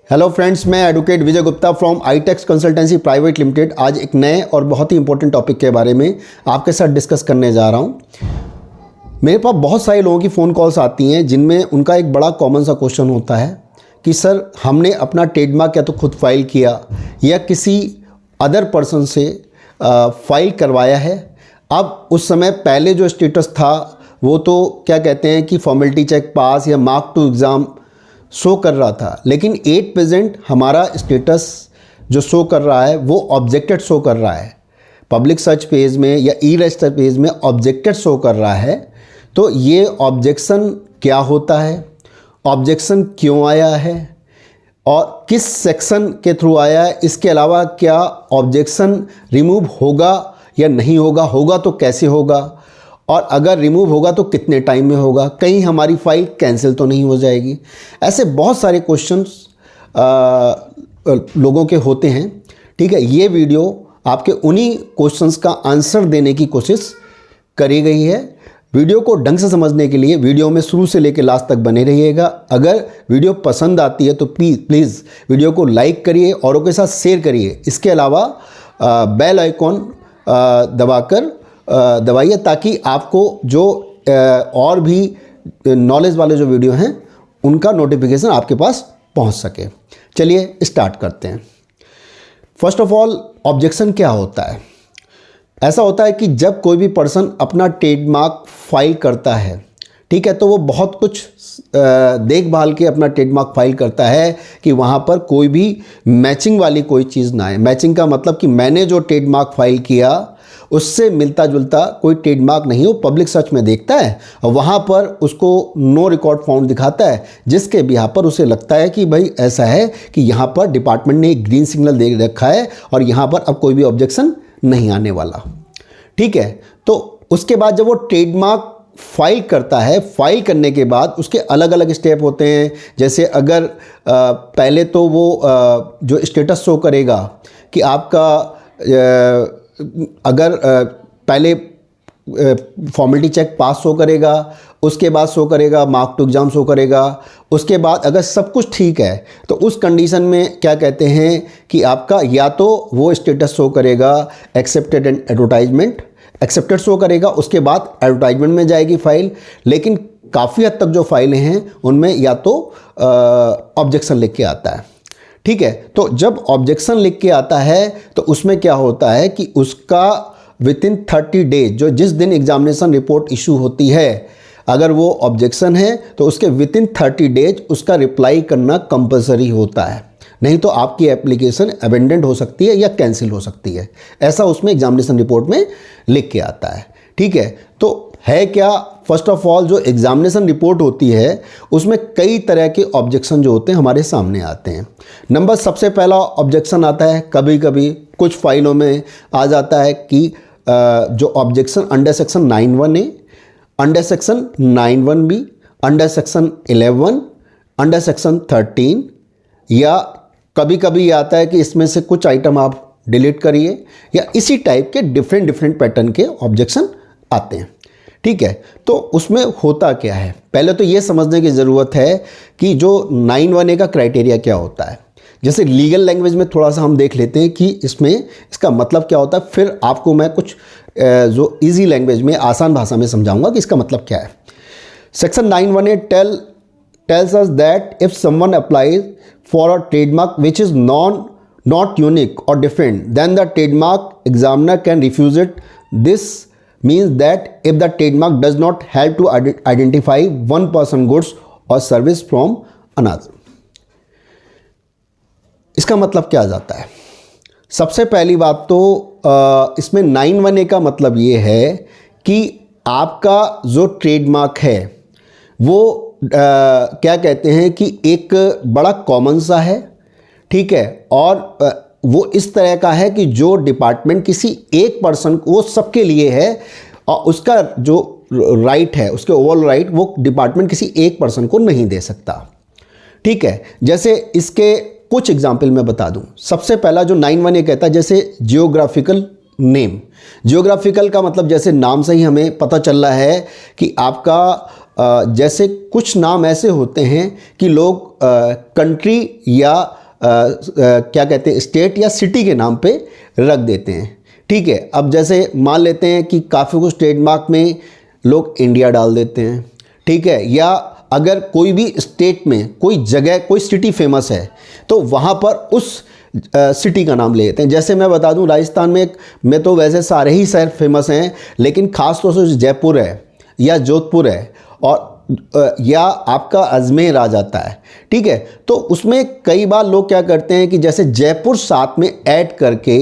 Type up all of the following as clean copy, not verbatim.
Hello friends, मैं advocate Vijay Gupta from ITX consultancy private limited आज एक नए और बहुत ही इंपॉर्टेंट टॉपिक के बारे में आपके साथ डिस्कस करने जा रहा हूं। मेरे पास बहुत सारे लोगों की फ़ोन कॉल्स आती हैं जिनमें उनका एक बड़ा कॉमन सा क्वेश्चन होता है कि सर हमने अपना ट्रेडमार्क या तो खुद फाइल किया या किसी अदर पर्सन से फाइल करवाया है। अब उस समय पहले जो स्टेटस था वो तो क्या कहते हैं कि फॉर्मेलिटी चेक पास या मार्क टू एग्ज़ाम शो कर रहा था, लेकिन एट प्रेजेंट हमारा स्टेटस जो शो कर रहा है वो ऑब्जेक्टेड शो कर रहा है। पब्लिक सर्च पेज में या ई रजिस्टर पेज में ऑब्जेक्टेड शो कर रहा है। तो ये ऑब्जेक्शन क्या होता है, ऑब्जेक्शन क्यों आया है और किस सेक्शन के थ्रू आया है, इसके अलावा क्या ऑब्जेक्शन रिमूव होगा या नहीं होगा, होगा तो कैसे होगा, और अगर रिमूव होगा तो कितने टाइम में होगा, कहीं हमारी फाइल कैंसिल तो नहीं हो जाएगी। ऐसे बहुत सारे क्वेश्चंस लोगों के होते हैं। ठीक है, ये वीडियो आपके उन्हीं क्वेश्चंस का आंसर देने की कोशिश करी गई है। वीडियो को ढंग से समझने के लिए वीडियो में शुरू से लेकर लास्ट तक बने रहिएगा। अगर वीडियो पसंद आती है तो प्लीज़ वीडियो को लाइक करिए, औरों के साथ शेयर करिए। इसके अलावा बेल आइकॉन दबाइए ताकि आपको जो और भी नॉलेज वाले जो वीडियो हैं उनका नोटिफिकेशन आपके पास पहुंच सके। चलिए स्टार्ट करते हैं। फर्स्ट ऑफ ऑल, ऑब्जेक्शन क्या होता है? ऐसा होता है कि जब कोई भी पर्सन अपना ट्रेडमार्क फाइल करता है, ठीक है, तो वो बहुत कुछ देखभाल के अपना ट्रेडमार्क फाइल करता है कि वहाँ पर कोई भी मैचिंग वाली कोई चीज़ ना आए। मैचिंग का मतलब कि मैंने जो ट्रेडमार्क फाइल किया उससे मिलता जुलता कोई ट्रेडमार्क नहीं हो। पब्लिक सर्च में देखता है और वहाँ पर उसको नो रिकॉर्ड फाउंड दिखाता है, जिसके बिहार पर उसे लगता है कि भाई ऐसा है कि यहाँ पर डिपार्टमेंट ने एक ग्रीन सिग्नल दे रखा है और यहाँ पर अब कोई भी ऑब्जेक्शन नहीं आने वाला। ठीक है, तो उसके बाद जब वो ट्रेडमार्क फाइल करता है, फाइल करने के बाद उसके अलग अलग स्टेप होते हैं। जैसे अगर पहले तो वो जो स्टेटस शो करेगा कि आपका अगर पहले फॉर्मेलिटी चेक पास शो करेगा, उसके बाद शो करेगा मार्क टू एग्ज़ाम शो करेगा। उसके बाद अगर सब कुछ ठीक है तो उस कंडीशन में क्या कहते हैं कि आपका या तो वो स्टेटस शो करेगा accepted and advertisement, accepted show करेगा, उसके बाद एडवर्टाइजमेंट में जाएगी फाइल। लेकिन काफ़ी हद तक जो फाइलें हैं उनमें या तो ऑब्जेक्शन लिख के आता है। ठीक है, तो जब ऑब्जेक्शन लिख के आता है तो उसमें क्या होता है कि उसका विथिन 30 डेज, जो जिस दिन एग्जामिनेशन रिपोर्ट इशू होती है, अगर वो ऑब्जेक्शन है तो उसके विथिन 30 डेज उसका रिप्लाई करना कंपलसरी होता है। नहीं तो आपकी एप्लीकेशन अबेंडेंट हो सकती है या कैंसिल हो सकती है। ऐसा उसमें एग्जामिनेशन रिपोर्ट में लिख के आता है। ठीक है, तो है क्या, फर्स्ट ऑफ ऑल जो एग्जामिनेशन रिपोर्ट होती है उसमें कई तरह के ऑब्जेक्शन जो होते हैं हमारे सामने आते हैं। नंबर सबसे पहला ऑब्जेक्शन आता है, कभी कभी कुछ फाइलों में आ जाता है कि जो objection under section 91A, under section 91B, under section 11, under section 13, या कभी कभी आता है कि इसमें से कुछ आइटम आप डिलीट करिए, या इसी टाइप के डिफरेंट पैटर्न के ऑब्जेक्शन आते हैं। ठीक है, तो उसमें होता क्या है, पहले तो ये समझने की ज़रूरत है कि जो 91A का क्राइटेरिया क्या होता है। जैसे लीगल लैंग्वेज में थोड़ा सा हम देख लेते हैं कि इसमें इसका मतलब क्या होता है, फिर आपको मैं कुछ जो इजी लैंग्वेज में आसान भाषा में समझाऊंगा कि इसका मतलब क्या है। Section 91A tells us that if someone applies for a trademark which is not unique or different, then the trademark examiner can refuse it. This means that if the trademark does not help to identify one person, goods or service from another. इसका मतलब क्या जाता है? सबसे पहली बात तो इसमें 91A का मतलब ये है कि आपका जो ट्रेडमार्क है वो क्या कहते हैं कि एक बड़ा कॉमन सा है। ठीक है, और वो इस तरह का है कि जो डिपार्टमेंट किसी एक पर्सन को, वो सबके लिए है और उसका जो राइट है, उसके ओवरऑल राइट वो डिपार्टमेंट किसी एक पर्सन को नहीं दे सकता। ठीक है, जैसे इसके कुछ एग्जाम्पल मैं बता दूं। सबसे पहला जो 91A कहता है, जैसे जियोग्राफिकल नेम। जियोग्राफिकल का मतलब जैसे नाम से ही हमें पता चल रहा है कि आपका जैसे कुछ नाम ऐसे होते हैं कि लोग कंट्री या क्या कहते हैं स्टेट या सिटी के नाम पे रख देते हैं। ठीक है, अब जैसे मान लेते हैं कि काफ़ी कुछ ट्रेडमार्क में लोग इंडिया डाल देते हैं। ठीक है, या अगर कोई भी स्टेट में कोई जगह कोई सिटी फेमस है तो वहाँ पर उस सिटी का नाम ले लेते हैं। जैसे मैं बता दूं, राजस्थान में तो वैसे सारे ही शहर फेमस हैं, लेकिन ख़ास तौर से जयपुर है या जोधपुर है और या आपका अजमेर आ जाता है। ठीक है, तो उसमें कई बार लोग क्या करते हैं कि जैसे जयपुर साथ में ऐड करके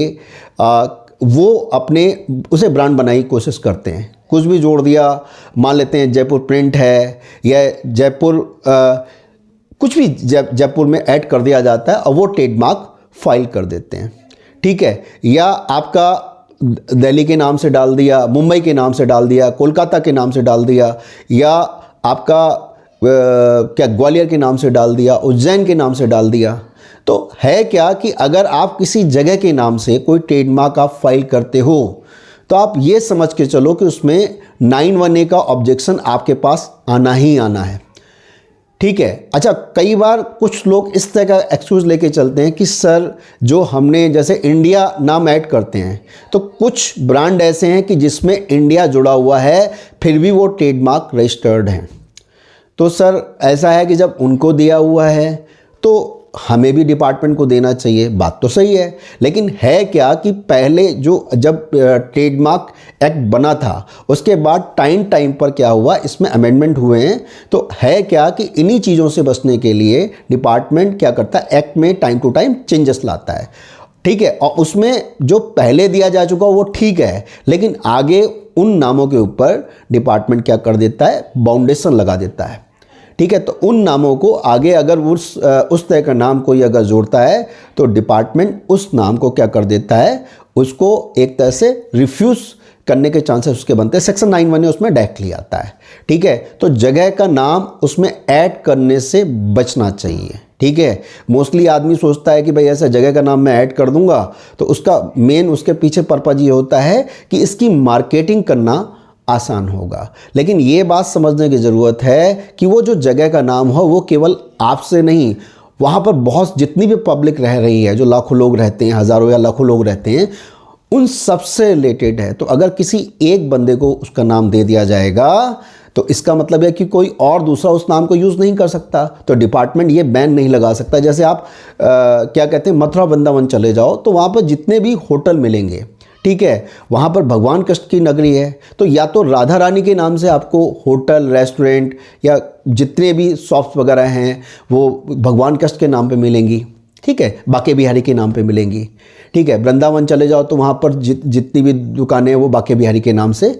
वो अपने उसे ब्रांड बनाने की कोशिश करते हैं, कुछ भी जोड़ दिया, मान लेते हैं जयपुर प्रिंट है या जयपुर कुछ भी जयपुर में ऐड कर दिया जाता है और वो ट्रेडमार्क फाइल कर देते हैं। ठीक है, या आपका दिल्ली के नाम से डाल दिया, मुंबई के नाम से डाल दिया, कोलकाता के नाम से डाल दिया, या आपका क्या ग्वालियर के नाम से डाल दिया, उज्जैन के नाम से डाल दिया। तो है क्या कि अगर आप किसी जगह के नाम से कोई ट्रेडमार्क आप फाइल करते हो तो आप ये समझ के चलो कि उसमें 9(1)(a) का ऑब्जेक्शन आपके पास आना ही आना है। ठीक है, अच्छा, कई बार कुछ लोग इस तरह का एक्सक्यूज़ लेके चलते हैं कि सर जो हमने जैसे इंडिया नाम ऐड करते हैं तो कुछ ब्रांड ऐसे हैं कि जिसमें इंडिया जुड़ा हुआ है फिर भी वो ट्रेडमार्क रजिस्टर्ड हैं। तो सर ऐसा है कि जब उनको दिया हुआ है तो हमें भी डिपार्टमेंट को देना चाहिए, बात तो सही है, लेकिन है क्या कि पहले जब ट्रेडमार्क एक्ट बना था उसके बाद टाइम पर क्या हुआ, इसमें अमेंडमेंट हुए हैं। तो है क्या कि इन्हीं चीज़ों से बचने के लिए डिपार्टमेंट क्या करता है, एक्ट में टाइम टू टाइम चेंजेस लाता है। ठीक है, और उसमें जो पहले दिया जा चुका वो ठीक है, लेकिन आगे उन नामों के ऊपर डिपार्टमेंट क्या कर देता है, बाउंडेशन लगा देता है। ठीक है, तो उन नामों को आगे अगर उस तरह का नाम कोई अगर जोड़ता है तो डिपार्टमेंट उस नाम को क्या कर देता है, उसको एक तरह से रिफ्यूज़ करने के चांसेस उसके बनते हैं। सेक्शन 9(1)(a) उसमें डायरेक्टली आता है। ठीक है, तो जगह का नाम उसमें ऐड करने से बचना चाहिए। ठीक है, मोस्टली आदमी सोचता है कि भाई ऐसा जगह का नाम मैं ऐड कर दूंगा तो उसका मेन उसके पीछे पर्पज़ ये होता है कि इसकी मार्केटिंग करना आसान होगा। लेकिन ये बात समझने की ज़रूरत है कि वो जो जगह का नाम हो वो केवल आपसे नहीं, वहाँ पर बहुत जितनी भी पब्लिक रह रही है, जो लाखों लोग रहते हैं, हज़ारों या लाखों लोग रहते हैं, उन सबसे रिलेटेड है। तो अगर किसी एक बंदे को उसका नाम दे दिया जाएगा तो इसका मतलब है कि कोई और दूसरा उस नाम को यूज़ नहीं कर सकता, तो डिपार्टमेंट ये बैन नहीं लगा सकता। जैसे आप क्या कहते हैं, मथुरा वृंदावन चले जाओ तो वहाँ पर जितने भी होटल मिलेंगे, ठीक है, वहाँ पर भगवान कृष्ण की नगरी है, तो या तो राधा रानी के नाम से आपको होटल, रेस्टोरेंट या जितने भी शॉप्स वगैरह हैं वो भगवान कृष्ण के नाम पे मिलेंगी। ठीक है, बाके बिहारी के नाम पे मिलेंगी। ठीक है, वृंदावन चले जाओ तो वहाँ पर जितनी भी दुकानें हैं वो बाके बिहारी के नाम से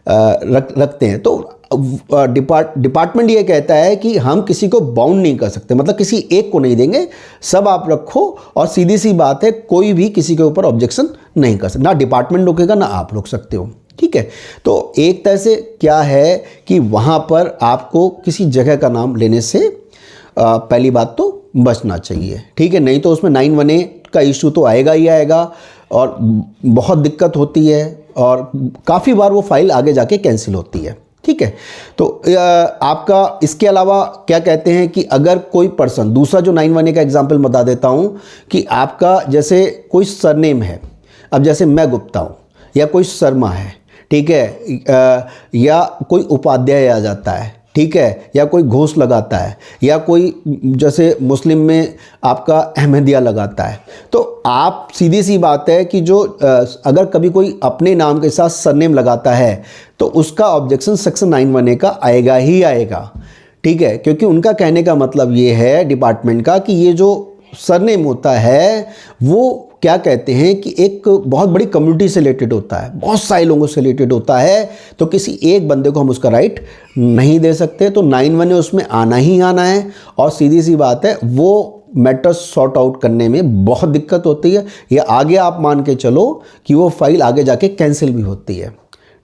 रखते हैं। तो डिपार्टमेंट ये कहता है कि हम किसी को बाउंड नहीं कर सकते, मतलब किसी एक को नहीं देंगे, सब आप रखो, और सीधी सी बात है कोई भी किसी के ऊपर ऑब्जेक्शन नहीं कर सकता, ना डिपार्टमेंट रोकेगा ना आप रोक सकते हो। ठीक है, तो एक तरह से क्या है कि वहाँ पर आपको किसी जगह का नाम लेने से पहली बात तो बचना चाहिए। ठीक है, नहीं तो उसमें 9(1)(a) का इशू तो आएगा ही आएगा और बहुत दिक्कत होती है और काफ़ी बार वो फाइल आगे जाके कैंसिल होती है। ठीक है, तो आपका इसके अलावा क्या कहते हैं कि अगर कोई पर्सन, दूसरा जो 9(1)(a) का एग्जाम्पल बता देता हूँ कि आपका जैसे कोई सरनेम है, अब जैसे मैं गुप्ता हूँ या कोई शर्मा है, ठीक है, या कोई उपाध्याय आ जाता है, ठीक है, या कोई घोष लगाता है, या कोई जैसे मुस्लिम में आपका अहमदिया लगाता है, तो आप सीधी सी बात है कि जो अगर कभी कोई अपने नाम के साथ सरनेम लगाता है तो उसका ऑब्जेक्शन सेक्शन 9(1)(a) का आएगा ही आएगा। ठीक है, क्योंकि उनका कहने का मतलब ये है डिपार्टमेंट का कि ये जो सरनेम होता है वो क्या कहते हैं कि एक बहुत बड़ी कम्युनिटी से रिलेटेड होता है, बहुत सारे लोगों से रिलेटेड होता है, तो किसी एक बंदे को हम उसका राइट नहीं दे सकते। तो 9(1)(a) उसमें आना ही आना है और सीधी सी बात है वो मैटर सॉर्ट आउट करने में बहुत दिक्कत होती है, या आगे आप मान के चलो कि वो फाइल आगे जाके कैंसिल भी होती है।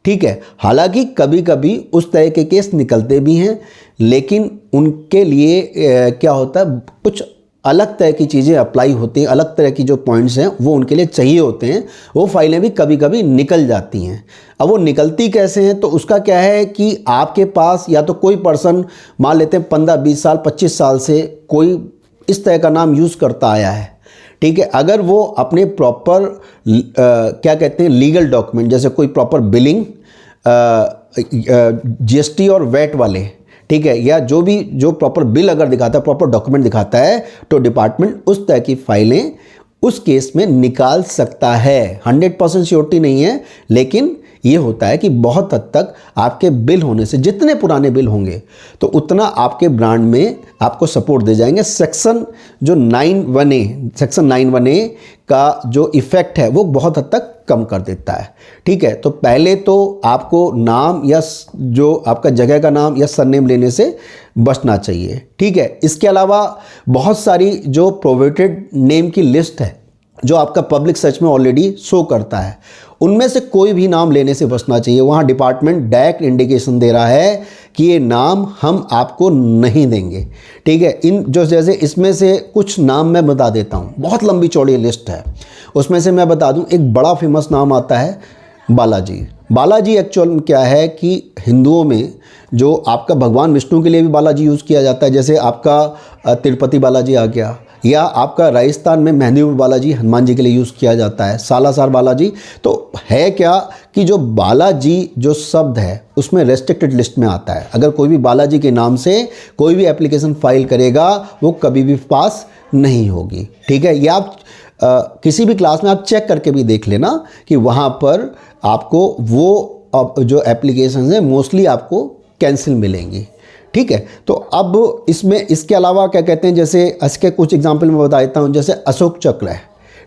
ठीक है, हालांकि कभी कभी उस तरह के केस निकलते भी हैं, लेकिन उनके लिए क्या होता है, कुछ अलग तरह की चीज़ें अप्लाई होती हैं, अलग तरह की जो पॉइंट्स हैं वो उनके लिए चाहिए होते हैं, वो फाइलें भी कभी कभी निकल जाती हैं। अब वो निकलती कैसे हैं, तो उसका क्या है कि आपके पास या तो कोई पर्सन मान लेते हैं 15-20 साल 25 साल से कोई इस तरह का नाम यूज़ करता आया है, ठीक है। अगर वो अपने प्रॉपर क्या कहते हैं लीगल डॉक्यूमेंट, जैसे कोई प्रॉपर बिलिंग, जीएसटी और वैट वाले, ठीक है, या जो प्रॉपर बिल अगर दिखाता है, प्रॉपर डॉक्यूमेंट दिखाता है, तो डिपार्टमेंट उस तरह की फाइलें उस केस में निकाल सकता है। 100% श्योरिटी नहीं है, लेकिन ये होता है कि बहुत हद तक आपके बिल होने से, जितने पुराने बिल होंगे तो उतना आपके ब्रांड में आपको सपोर्ट दे जाएंगे। सेक्शन 9(1)(a) का जो इफ़ेक्ट है वो बहुत हद तक कम कर देता है, ठीक है। तो पहले तो आपको नाम या जो आपका जगह का नाम या सरनेम लेने से बचना चाहिए, ठीक है। इसके अलावा बहुत सारी जो प्रोहिबिटेड नेम की लिस्ट है जो आपका पब्लिक सर्च में ऑलरेडी शो करता है, उनमें से कोई भी नाम लेने से बचना चाहिए। वहाँ डिपार्टमेंट डायरेक्ट इंडिकेशन दे रहा है कि ये नाम हम आपको नहीं देंगे, ठीक है। इन जो जैसे इसमें से कुछ नाम मैं बता देता हूँ, बहुत लंबी चौड़ी लिस्ट है, उसमें से मैं बता दूँ। एक बड़ा फेमस नाम आता है बालाजी। बालाजी एक्चुअल में क्या है कि हिंदुओं में जो आपका भगवान विष्णु के लिए भी बालाजी यूज़ किया जाता है, जैसे आपका तिरुपति बालाजी आ गया, या आपका राजस्थान में मेहंदीपुर बालाजी हनुमान जी के लिए यूज़ किया जाता है, सालासर बालाजी। तो है क्या कि जो बालाजी जो शब्द है उसमें रेस्ट्रिक्टेड लिस्ट में आता है। अगर कोई भी बालाजी के नाम से कोई भी एप्लीकेशन फाइल करेगा वो कभी भी पास नहीं होगी, ठीक है। या आप किसी भी क्लास में आप चेक करके भी देख लेना कि वहाँ पर आपको वो जो एप्लीकेशन है मोस्टली आपको कैंसिल मिलेंगी, ठीक है। तो अब इसमें इसके अलावा क्या कहते हैं, जैसे इसके कुछ एग्जांपल मैं बता देता हूँ। जैसे अशोक चक्र है,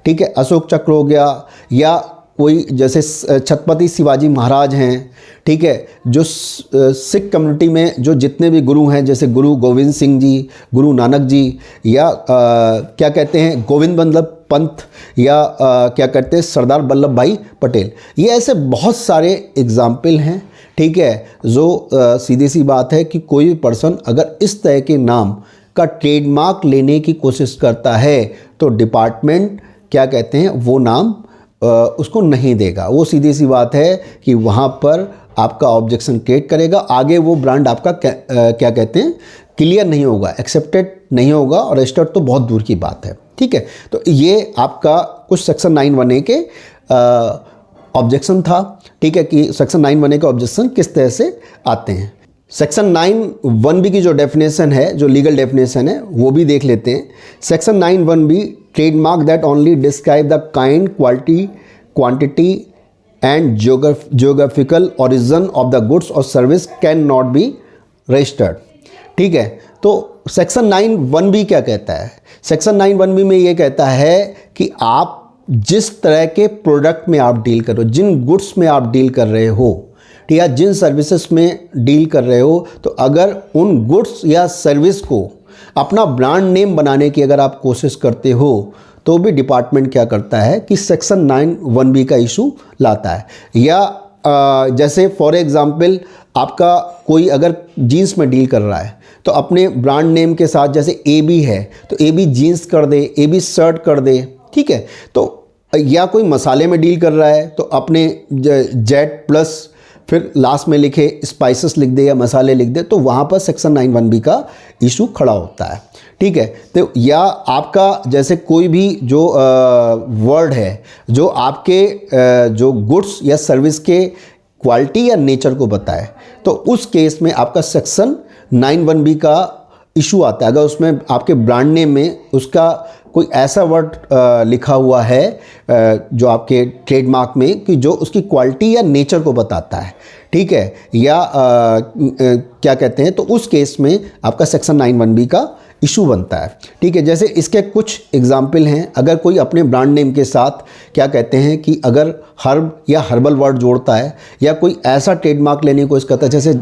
ठीक है, अशोक चक्र हो गया, या कोई जैसे छत्रपति शिवाजी महाराज हैं, ठीक है। जो सिख कम्युनिटी में जो जितने भी गुरु हैं, जैसे गुरु गोविंद सिंह जी, गुरु नानक जी, या क्या कहते हैं गोविंद बल्लभ पंत, या क्या कहते हैं सरदार वल्लभ भाई पटेल, ये ऐसे बहुत सारे एग्जाम्पल हैं, ठीक है। जो सीधी सी बात है कि कोई भी पर्सन अगर इस तरह के नाम का ट्रेडमार्क लेने की कोशिश करता है तो डिपार्टमेंट क्या कहते हैं वो नाम उसको नहीं देगा। वो सीधी सी बात है कि वहाँ पर आपका ऑब्जेक्शन क्रिएट करेगा, आगे वो ब्रांड आपका क्या कहते हैं क्लियर नहीं होगा, एक्सेप्टेड नहीं होगा, और रजिस्टर्ड तो बहुत दूर की बात है, ठीक है। तो ये आपका कुछ सेक्शन 9(1)(a) के ऑब्जेक्शन था, ठीक है, कि सेक्शन 9(1)(a) के ऑब्जेक्शन किस तरह से आते हैं। सेक्शन 9(1)(b) की जो डेफिनेशन है, जो लीगल डेफिनेशन है, वो भी देख लेते हैं। Section 9(1)(b) trademark that only describe the kind, quality, quantity and geographical origin of the goods और service can not be registered, ठीक है। तो सेक्शन 9(1)(b) क्या कहता है? सेक्शन 9(1)(b) में ये कहता है कि आप जिस तरह के प्रोडक्ट में आप डील कर रहे हो, जिन गुड्स में आप डील कर रहे हो, ठीक है, जिन सर्विसेज में डील कर रहे हो, तो अगर उन गुड्स या सर्विस को अपना ब्रांड नेम बनाने की अगर आप कोशिश करते हो तो भी डिपार्टमेंट क्या करता है कि सेक्शन 9(1)(b) का इशू लाता है। या जैसे फॉर एग्जांपल आपका कोई अगर जीन्स में डील कर रहा है तो अपने ब्रांड नेम के साथ जैसे AB है तो AB जीन्स कर दे, AB शर्ट कर दे, ठीक है। तो या कोई मसाले में डील कर रहा है तो अपने जेट प्लस फिर लास्ट में लिखे स्पाइसेस लिख दे या मसाले लिख दे, तो वहाँ पर सेक्शन 9(1)(b) का इशू खड़ा होता है, ठीक है। तो या आपका जैसे कोई भी जो वर्ड है जो आपके जो गुड्स या सर्विस के क्वालिटी या नेचर को बताए, तो उस केस में आपका सेक्शन 9(1)(b) का इशू आता है। अगर उसमें आपके ब्रांड नेम में उसका कोई ऐसा वर्ड लिखा हुआ है जो आपके ट्रेडमार्क में कि जो उसकी क्वालिटी या नेचर को बताता है, ठीक है, या क्या कहते हैं, तो उस केस में आपका सेक्शन 9(1)(b) का इशू बनता है, ठीक है। जैसे इसके कुछ एग्जाम्पल हैं। अगर कोई अपने ब्रांड नेम के साथ क्या कहते हैं कि अगर हर्ब या हर्बल वर्ड जोड़ता है या कोई ऐसा ट्रेडमार्क लेने की कोशिश करता है जैसे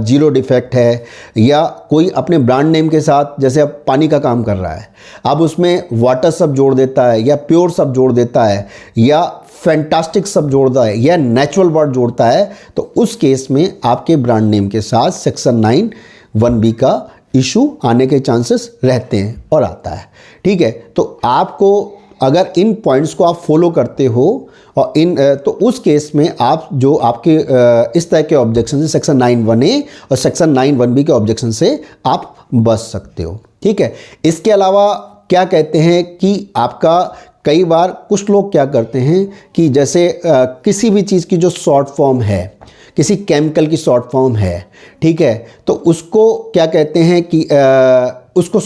जीरो डिफेक्ट है, या कोई अपने ब्रांड नेम के साथ जैसे अब पानी का काम कर रहा है, अब उसमें वाटर शब्द जोड़ देता है या प्योर शब्द जोड़ देता है या फैंटास्टिक शब्द जोड़ता है या नेचुरल वर्ड जोड़ता है, तो उस केस में आपके ब्रांड नेम के साथ सेक्शन 9(1)(b) का इशू आने के चांसेस रहते हैं और आता है। ठीक है, तो आपको अगर इन पॉइंट्स को आप फॉलो करते हो और तो उस केस में आप जो आपके इस तरह के ऑब्जेक्शन से सेक्शन 9(1)(a) और सेक्शन 9(1)(b) के ऑब्जेक्शन से आप बच सकते हो। ठीक है, इसके अलावा क्या कहते हैं कि आपका कई बार कुछ लोग क्या करते हैं कि जैसे किसी भी चीज़ की जो शॉर्ट फॉर्म है, किसी केमिकल की शॉर्ट फॉर्म है, ठीक है, तो उसको क्या कहते हैं कि उसको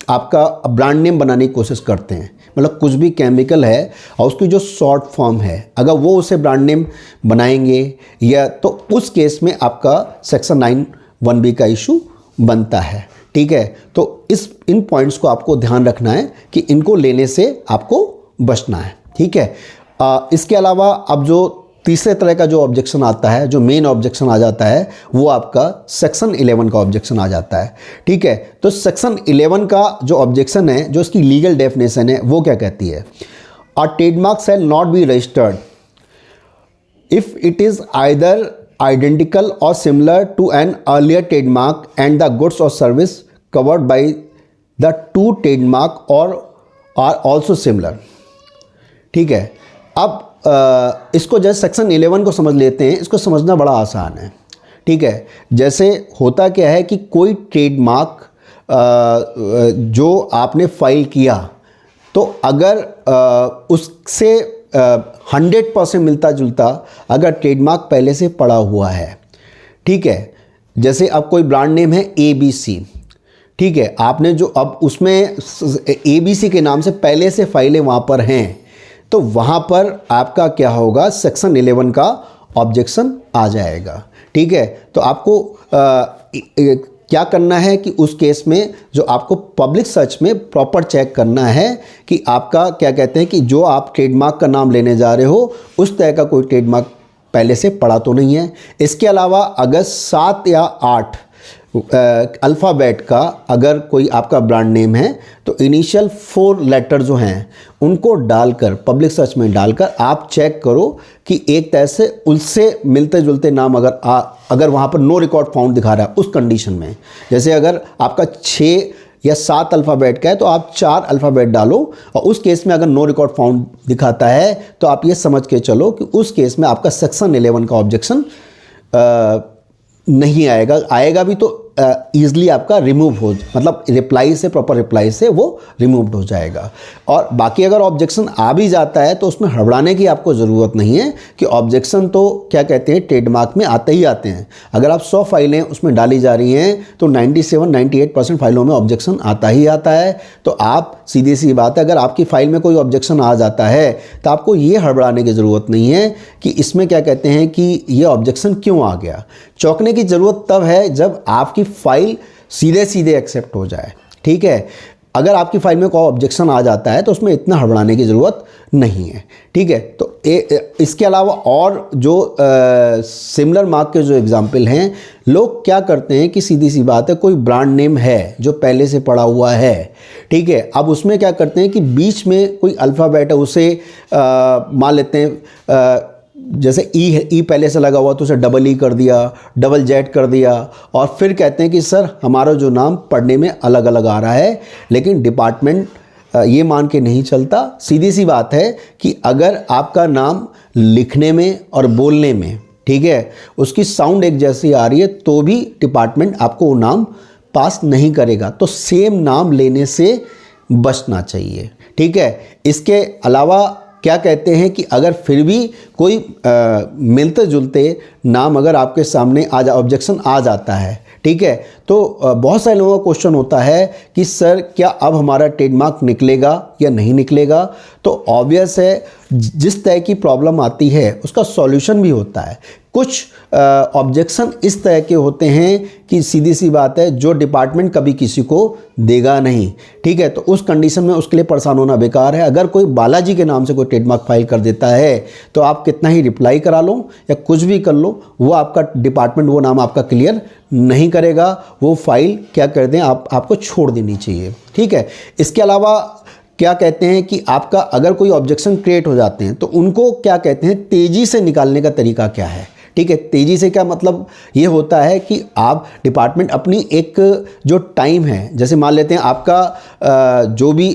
आपका ब्रांड नेम बनाने की कोशिश करते हैं। मतलब कुछ भी केमिकल है और उसकी जो शॉर्ट फॉर्म है, अगर वो उसे ब्रांड नेम बनाएंगे या तो उस केस में आपका सेक्शन 9(1)(b) का इशू बनता है। ठीक है, तो इन पॉइंट्स को आपको ध्यान रखना है कि इनको लेने से आपको बचना है। ठीक है, इसके अलावा अब जो तीसरे तरह का जो ऑब्जेक्शन आता है, जो मेन ऑब्जेक्शन आ जाता है, वो आपका सेक्शन 11 का ऑब्जेक्शन आ जाता है। ठीक है, तो सेक्शन 11 का जो ऑब्जेक्शन है, जो इसकी लीगल डेफिनेशन है, वो क्या कहती है? अ trademark shall not be registered if it is either identical or similar to an earlier trademark and the goods or service covered by the two trademark or are also similar। ठीक है, अब इसको जैसे सेक्शन 11 को समझ लेते हैं। इसको समझना बड़ा आसान है। ठीक है, जैसे होता क्या है कि कोई ट्रेडमार्क जो आपने फाइल किया, तो अगर उससे 100% मिलता जुलता अगर ट्रेडमार्क पहले से पड़ा हुआ है, ठीक है, जैसे अब कोई ब्रांड नेम है ABC, ठीक है, आपने जो अब उसमें ABC के नाम से पहले से फाइलें वहाँ पर हैं, तो वहाँ पर आपका क्या होगा? सेक्शन 11 का ऑब्जेक्शन आ जाएगा। ठीक है, तो आपको क्या करना है कि उस केस में जो आपको पब्लिक सर्च में प्रॉपर चेक करना है कि आपका क्या कहते हैं कि जो आप ट्रेडमार्क का नाम लेने जा रहे हो उस तरह का कोई ट्रेडमार्क पहले से पड़ा तो नहीं है। इसके अलावा अगर 7 या 8 अल्फ़ाबेट का अगर कोई आपका ब्रांड नेम है, तो इनिशियल 4 लेटर जो हैं उनको डालकर पब्लिक सर्च में डालकर आप चेक करो कि एक तरह से उससे मिलते जुलते नाम अगर वहाँ पर नो रिकॉर्ड फाउंड दिखा रहा है उस कंडीशन में। जैसे अगर आपका 6 या 7 अल्फ़ाबेट का है तो आप 4 अल्फ़ाबेट डालो, और उस केस में अगर नो रिकॉर्ड फाउंड दिखाता है तो आप ये समझ के चलो कि उस केस में आपका सेक्शन 11 का ऑब्जेक्शन नहीं आएगा। आएगा भी तो ईज़िली आपका रिमूव हो, मतलब रिप्लाई से, प्रॉपर रिप्लाई से वो रिमूव्ड हो जाएगा। और बाकी अगर ऑब्जेक्शन आ भी जाता है तो उसमें हड़बड़ाने की आपको ज़रूरत नहीं है कि ऑब्जेक्शन तो क्या कहते हैं ट्रेडमार्क में आते ही आते हैं। अगर आप 100 फाइलें उसमें डाली जा रही हैं तो 97-98% फाइलों में ऑब्जेक्शन आता ही आता है। तो आप सीधी सी बात है, अगर आपकी फ़ाइल में कोई ऑब्जेक्शन आ जाता है तो आपको ये हड़बड़ाने की ज़रूरत नहीं है कि इसमें क्या कहते हैं कि ये ऑब्जेक्शन क्यों आ गया। चौंकने की ज़रूरत तब है जब आपकी फाइल सीधे सीधे एक्सेप्ट हो जाए। ठीक है, अगर आपकी फाइल में कोई ऑब्जेक्शन आ जाता है तो उसमें इतना हड़बड़ाने की ज़रूरत नहीं है। ठीक है, तो इसके अलावा और जो सिमिलर मार्क के जो एग्जाम्पल हैं, लोग क्या करते हैं कि सीधी सी बात है, कोई ब्रांड नेम है जो पहले से पड़ा हुआ है, ठीक है, अब उसमें क्या करते हैं कि बीच में कोई अल्फ़ाबेट है उसे मान लेते हैं, जैसे ई पहले से लगा हुआ तो उसे डबल कर दिया, डबल जेड कर दिया, और फिर कहते हैं कि सर हमारा जो नाम पढ़ने में अलग अलग आ रहा है, लेकिन डिपार्टमेंट ये मान के नहीं चलता। सीधी सी बात है कि अगर आपका नाम लिखने में और बोलने में, ठीक है, उसकी साउंड एक जैसी आ रही है तो भी डिपार्टमेंट आपको वो नाम पास नहीं करेगा। तो सेम नाम लेने से बचना चाहिए। ठीक है, इसके अलावा क्या कहते हैं कि अगर फिर भी कोई मिलते जुलते नाम अगर आपके सामने ऑब्जेक्शन आ जाता है, ठीक है, तो बहुत सारे लोगों का क्वेश्चन होता है कि सर क्या अब हमारा ट्रेडमार्क निकलेगा या नहीं निकलेगा। तो ऑब्वियस है, जिस तरह की प्रॉब्लम आती है उसका सॉल्यूशन भी होता है। कुछ ऑब्जेक्शन इस तरह के होते हैं कि सीधी सी बात है जो डिपार्टमेंट कभी किसी को देगा नहीं। ठीक है, तो उस कंडीशन में उसके लिए परेशान होना बेकार है। अगर कोई बालाजी के नाम से कोई ट्रेडमार्क फाइल कर देता है तो आप कितना ही रिप्लाई करा लो या कुछ भी कर लो, वो आपका डिपार्टमेंट वो नाम आपका क्लियर नहीं करेगा। वो फाइल क्या कर दें, आपको छोड़ देनी चाहिए। ठीक है, इसके अलावा क्या कहते हैं कि आपका अगर कोई ऑब्जेक्शन क्रिएट हो जाते हैं तो उनको क्या कहते हैं तेज़ी से निकालने का तरीका क्या है। ठीक है। तेज़ी से क्या मतलब ये होता है कि आप डिपार्टमेंट अपनी एक जो टाइम है, जैसे मान लेते हैं आपका जो भी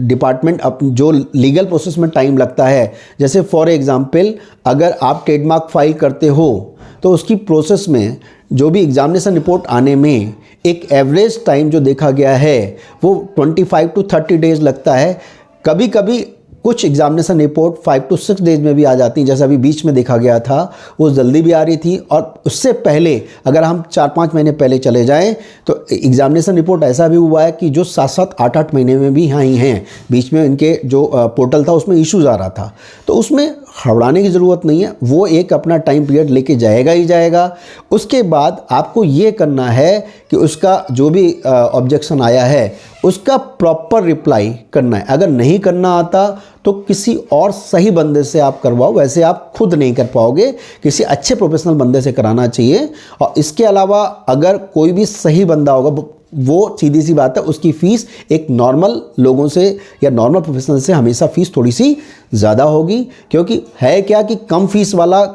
डिपार्टमेंट जो लीगल प्रोसेस में टाइम लगता है, जैसे फॉर एग्जांपल अगर आप ट्रेडमार्क फाइल करते हो तो उसकी प्रोसेस में जो भी एग्जामिनेशन रिपोर्ट आने में एक एवरेज टाइम जो देखा गया है वो 25 to 30 डेज़ लगता है। कभी कभी कुछ एग्जामिनेशन रिपोर्ट 5 to 6 डेज़ में भी आ जाती हैं, जैसे अभी बीच में देखा गया था, वो जल्दी भी आ रही थी। और उससे पहले अगर हम 4-5 महीने पहले चले जाएं तो एग्जामिनेशन रिपोर्ट ऐसा भी हुआ है कि जो 7-7, 8-8 महीने में भी यहाँ ही हैं। बीच में इनके जो पोर्टल था उसमें इश्यूज़ आ रहा था, तो उसमें घबराने की ज़रूरत नहीं है, वो एक अपना टाइम पीरियड लेके जाएगा ही जाएगा। उसके बाद आपको ये करना है कि उसका जो भी ऑब्जेक्शन आया है उसका प्रॉपर रिप्लाई करना है। अगर नहीं करना आता तो किसी और सही बंदे से आप करवाओ, वैसे आप खुद नहीं कर पाओगे, किसी अच्छे प्रोफेशनल बंदे से कराना चाहिए। और इसके अलावा अगर कोई भी सही बंदा होगा, वो सीधी सी बात है उसकी फ़ीस एक नॉर्मल लोगों से या नॉर्मल प्रोफेशनल से हमेशा फ़ीस थोड़ी सी ज़्यादा होगी, क्योंकि है क्या कि कम फीस वाला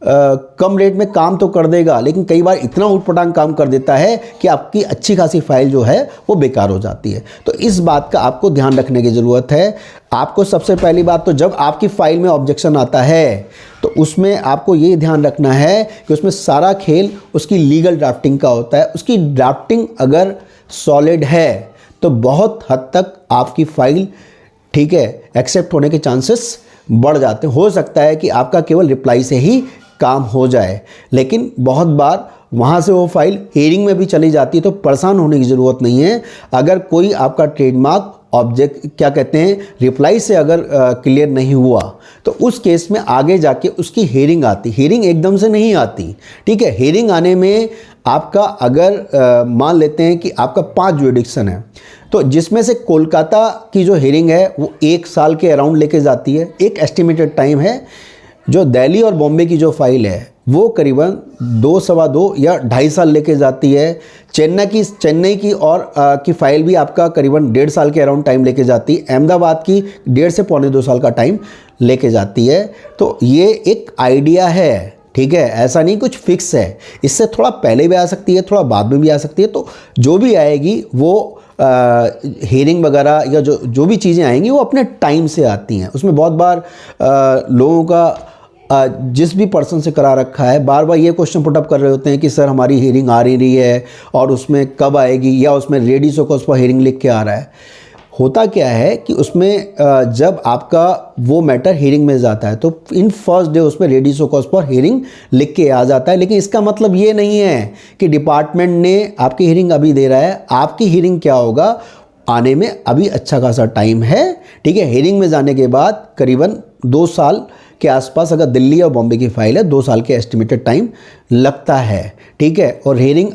कम रेट में काम तो कर देगा, लेकिन कई बार इतना उटपटांग काम कर देता है कि आपकी अच्छी खासी फाइल जो है वो बेकार हो जाती है। तो इस बात का आपको ध्यान रखने की ज़रूरत है। आपको सबसे पहली बात तो जब आपकी फ़ाइल में ऑब्जेक्शन आता है तो उसमें आपको ये ध्यान रखना है कि उसमें सारा खेल उसकी लीगल ड्राफ्टिंग का होता है। उसकी ड्राफ्टिंग अगर सॉलिड है तो बहुत हद तक आपकी फ़ाइल, ठीक है, एक्सेप्ट होने के चांसेस बढ़ जाते हैं। हो सकता है कि आपका केवल रिप्लाई से ही काम हो जाए, लेकिन बहुत बार वहाँ से वो फाइल हियरिंग में भी चली जाती है, तो परेशान होने की ज़रूरत नहीं है। अगर कोई आपका ट्रेडमार्क ऑब्जेक्ट क्या कहते हैं रिप्लाई से अगर क्लियर नहीं हुआ तो उस केस में आगे जाके उसकी हियरिंग आती। हियरिंग एकदम से नहीं आती, ठीक है। हियरिंग आने में आपका अगर मान लेते हैं कि आपका 5 ज्यूरिडिक्शन है, तो जिसमें से कोलकाता की जो हियरिंग है वो 1 साल के अराउंड लेके जाती है, एक एस्टिमेटेड टाइम है। जो दिल्ली और बॉम्बे की जो फाइल है वो करीबन 2-2.25 या 2.5 साल लेके जाती है। चेन्नई की और की फाइल भी आपका करीबन 1.5 साल के अराउंड टाइम लेके जाती है। अहमदाबाद की 1.5 से 1.25-2 साल का टाइम लेके जाती है। तो ये एक आइडिया है, ठीक है, ऐसा नहीं कुछ फिक्स है। इससे थोड़ा पहले भी आ सकती है, थोड़ा बाद में भी आ सकती है। तो जो भी आएगी वो हियरिंग वगैरह या जो भी चीज़ें आएंगी वो अपने टाइम से आती हैं। उसमें बहुत बार लोगों का जिस भी पर्सन से करा रखा है बार बार ये क्वेश्चन पुटअप कर रहे होते हैं कि सर हमारी हियरिंग आ रही है और उसमें कब आएगी, या उसमें ready show cause for hearing लिख के आ रहा है। होता क्या है कि उसमें जब आपका वो मैटर हियरिंग में जाता है तो इन फर्स्ट डे उसमें ready show cause for hearing लिख के आ जाता है, लेकिन इसका मतलब ये नहीं है कि डिपार्टमेंट ने आपकी हियरिंग अभी दे रहा है। आपकी हियरिंग क्या होगा, आने में अभी अच्छा खासा टाइम है, ठीक है। हियरिंग में जाने के बाद करीबन 2 साल के आसपास, अगर दिल्ली और बॉम्बे की फाइल है, 2 साल के एस्टिमेटेड टाइम लगता है, ठीक है। और हियरिंग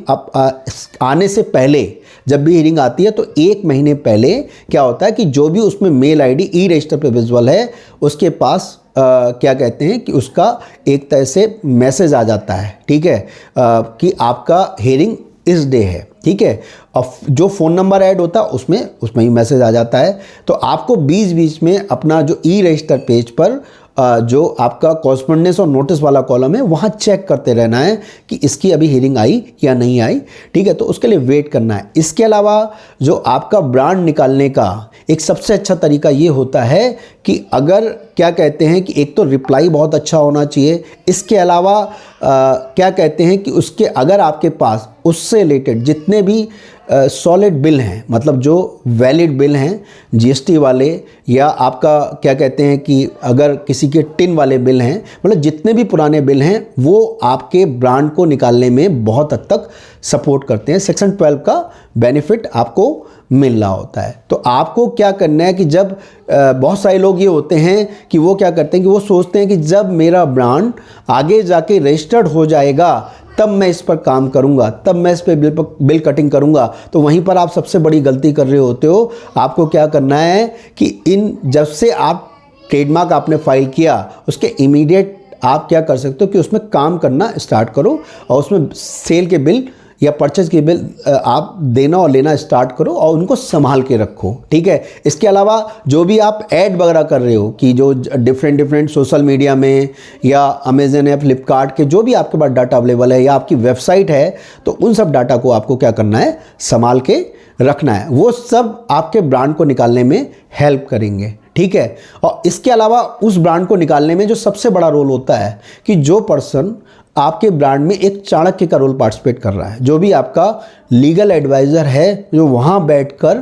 आने से पहले जब भी हियरिंग आती है तो 1 महीने पहले क्या होता है कि जो भी उसमें मेल आईडी ई रजिस्टर पे विजुअल है उसके पास क्या कहते हैं कि उसका एक तरह से मैसेज आ जाता है, ठीक है, कि आपका हियरिंग इस डे है, ठीक है। और जो फ़ोन नंबर ऐड होता है उसमें ही मैसेज आ जाता है। तो आपको बीच बीच में अपना जो ई रजिस्टर पेज पर जो आपका कॉरस्पॉन्डेंस और नोटिस वाला कॉलम है वहाँ चेक करते रहना है कि इसकी अभी हियरिंग आई या नहीं आई, ठीक है। तो उसके लिए वेट करना है। इसके अलावा जो आपका ब्रांड निकालने का एक सबसे अच्छा तरीका ये होता है कि अगर क्या कहते हैं कि एक तो रिप्लाई बहुत अच्छा होना चाहिए, इसके अलावा क्या कहते हैं कि उसके अगर आपके पास उससे रिलेटेड जितने भी सॉलिड बिल हैं, मतलब जो वैलिड बिल हैं जीएसटी वाले, या आपका क्या कहते हैं कि अगर किसी के टिन वाले बिल हैं, मतलब जितने भी पुराने बिल हैं वो आपके ब्रांड को निकालने में बहुत हद तक सपोर्ट करते हैं। सेक्शन 12 का बेनिफिट आपको मिल रहा होता है। तो आपको क्या करना है कि जब बहुत सारे लोग ये होते हैं कि वो क्या करते हैं कि वो सोचते हैं कि जब मेरा ब्रांड आगे जाके रजिस्टर्ड हो जाएगा तब मैं इस पर काम करूंगा, तब मैं इस पर बिल कटिंग करूंगा। तो वहीं पर आप सबसे बड़ी गलती कर रहे होते हो। आपको क्या करना है कि जब से आप ट्रेडमार्क आपने फाइल किया उसके इमीडिएट आप क्या कर सकते हो कि उसमें काम करना स्टार्ट करो और उसमें सेल के बिल या परचेज की बिल आप देना और लेना स्टार्ट करो और उनको संभाल के रखो, ठीक है। इसके अलावा जो भी आप ऐड वगैरह कर रहे हो कि जो डिफरेंट सोशल मीडिया में या अमेजन या फ्लिपकार्ट के जो भी आपके पास डाटा अवेलेबल है या आपकी वेबसाइट है, तो उन सब डाटा को आपको क्या करना है, संभाल के रखना है। वो सब आपके ब्रांड को निकालने में हेल्प करेंगे, ठीक है। और इसके अलावा उस ब्रांड को निकालने में जो सबसे बड़ा रोल होता है कि जो पर्सन आपके ब्रांड में एक चाणक्य का रोल पार्टिसिपेट कर रहा है, जो भी आपका लीगल एडवाइज़र है जो वहाँ बैठकर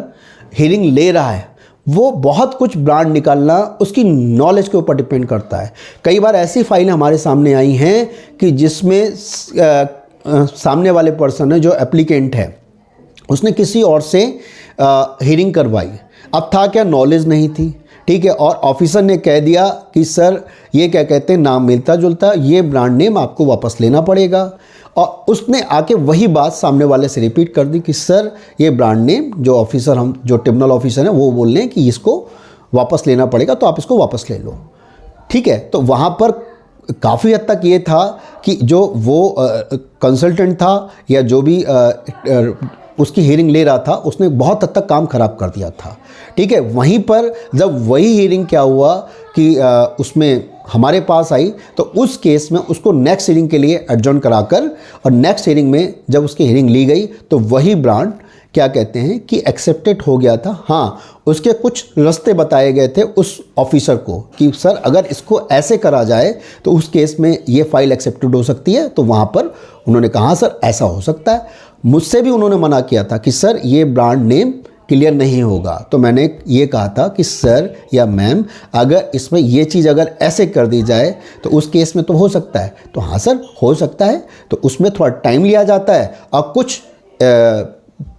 हियरिंग ले रहा है, वो बहुत कुछ ब्रांड निकालना उसकी नॉलेज के ऊपर डिपेंड करता है। कई बार ऐसी फाइलें हमारे सामने आई हैं कि जिसमें सामने वाले पर्सन है जो एप्लीकेंट है उसने किसी और से हियरिंग करवाई। अब था क्या, नॉलेज नहीं थी, ठीक है, और ऑफिसर ने कह दिया कि सर ये क्या कहते हैं नाम मिलता जुलता, ये ब्रांड नेम आपको वापस लेना पड़ेगा। और उसने आके वही बात सामने वाले से रिपीट कर दी कि सर ये ब्रांड नेम जो ऑफिसर हम जो ट्रिब्यूनल ऑफिसर हैं वो बोल रहे हैं कि इसको वापस लेना पड़ेगा, तो आप इसको वापस ले लो, ठीक है। तो वहाँ पर काफ़ी हद तक ये था कि जो वो कंसल्टेंट था या जो भी उसकी हियरिंग ले रहा था उसने बहुत हद तक काम खराब कर दिया था, ठीक है। वहीं पर जब वही हियरिंग क्या हुआ कि उसमें हमारे पास आई, तो उस केस में उसको नेक्स्ट हियरिंग के लिए एडजॉर्न कराकर और नेक्स्ट हियरिंग में जब उसकी हियरिंग ली गई तो वही ब्रांड क्या कहते हैं कि एक्सेप्टेड हो गया था। हाँ, उसके कुछ रास्ते बताए गए थे उस ऑफिसर को कि सर अगर इसको ऐसे करा जाए तो उस केस में ये फाइल एक्सेप्टेड हो सकती है। तो वहाँ पर उन्होंने कहा सर ऐसा हो सकता है। मुझसे भी उन्होंने मना किया था कि सर ये ब्रांड नेम क्लियर नहीं होगा। तो मैंने ये कहा था कि सर या मैम अगर इसमें ये चीज़ अगर ऐसे कर दी जाए तो उस केस में तो हो सकता है। तो हाँ सर हो सकता है, तो उसमें थोड़ा टाइम लिया जाता है और कुछ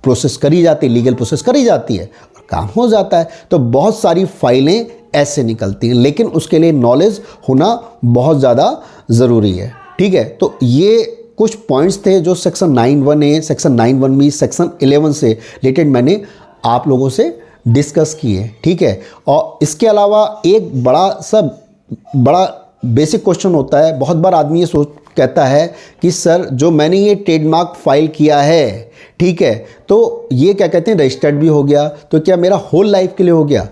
प्रोसेस करी जाती है, लीगल प्रोसेस करी जाती है और काम हो जाता है। तो बहुत सारी फाइलें ऐसे निकलती हैं, लेकिन उसके लिए नॉलेज होना बहुत ज़्यादा ज़रूरी है, ठीक है। तो ये कुछ पॉइंट्स थे जो section 91A, section 91B, section 11 से रिलेटेड मैंने आप लोगों से डिस्कस किए, ठीक है। और इसके अलावा एक बड़ा बेसिक क्वेश्चन होता है, बहुत बार आदमी ये कहता है कि सर जो मैंने ये ट्रेडमार्क फाइल किया है, ठीक है, तो ये क्या कहते हैं रजिस्टर्ड भी हो गया, तो क्या मेरा होल लाइफ के लिए हो गया?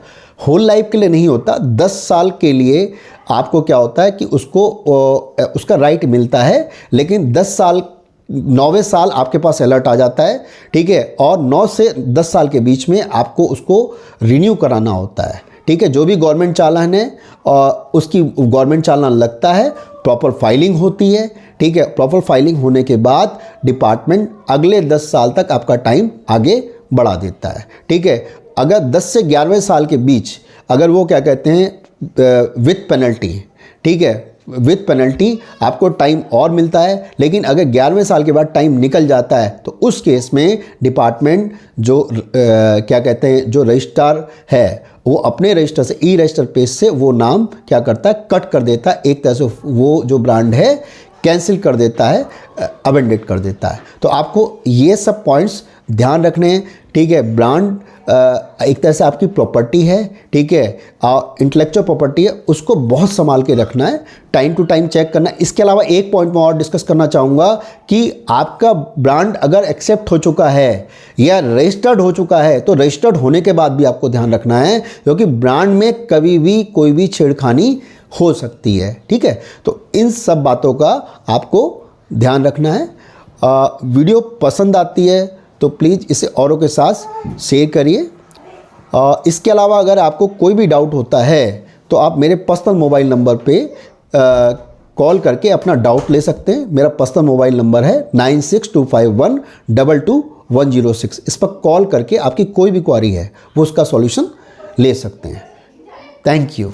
होल लाइफ के लिए नहीं होता, 10 साल के लिए आपको क्या होता है कि उसको उसका राइट मिलता है, लेकिन 9वें साल आपके पास अलर्ट आ जाता है, ठीक है। और 9 से 10 साल के बीच में आपको उसको रिन्यू कराना होता है, ठीक है। जो भी गवर्नमेंट चालान है उसकी गवर्नमेंट चालान लगता है, प्रॉपर फाइलिंग होती है, ठीक है। प्रॉपर फाइलिंग होने के बाद डिपार्टमेंट अगले 10 साल तक आपका टाइम आगे बढ़ा देता है, ठीक है। अगर 10 से 11वें साल के बीच अगर वो क्या कहते हैं विथ पेनल्टी, ठीक है, विथ पेनल्टी आपको टाइम और मिलता है, लेकिन अगर 11वें साल के बाद टाइम निकल जाता है तो उस केस में डिपार्टमेंट जो क्या कहते हैं जो रजिस्ट्रार है वो अपने रजिस्टर से ई रजिस्टर पेज से वो नाम क्या करता है कट कर देता है, एक तरह से वो जो ब्रांड है कैंसिल कर देता है, अबेंडेड कर देता है। तो आपको ये सब पॉइंट्स ध्यान रखने हैं, ठीक है। ब्रांड एक तरह से आपकी प्रॉपर्टी है, ठीक है, इंटेलेक्चुअल प्रॉपर्टी है, उसको बहुत संभाल के रखना है, टाइम टू टाइम चेक करना है। इसके अलावा एक पॉइंट मैं और डिस्कस करना चाहूँगा कि आपका ब्रांड अगर एक्सेप्ट हो चुका है या रजिस्टर्ड हो चुका है तो रजिस्टर्ड होने के बाद भी आपको ध्यान रखना है, क्योंकि ब्रांड में कभी भी कोई भी छेड़खानी हो सकती है, ठीक है। तो इन सब बातों का आपको ध्यान रखना है। वीडियो पसंद आती है तो प्लीज़ इसे औरों के साथ शेयर करिए। इसके अलावा अगर आपको कोई भी डाउट होता है तो आप मेरे पर्सनल मोबाइल नंबर पे कॉल करके अपना डाउट ले सकते हैं। मेरा पर्सनल मोबाइल नंबर है 9625122106। इस पर कॉल करके आपकी कोई भी क्वारी है वो उसका सॉल्यूशन ले सकते हैं। Thank you.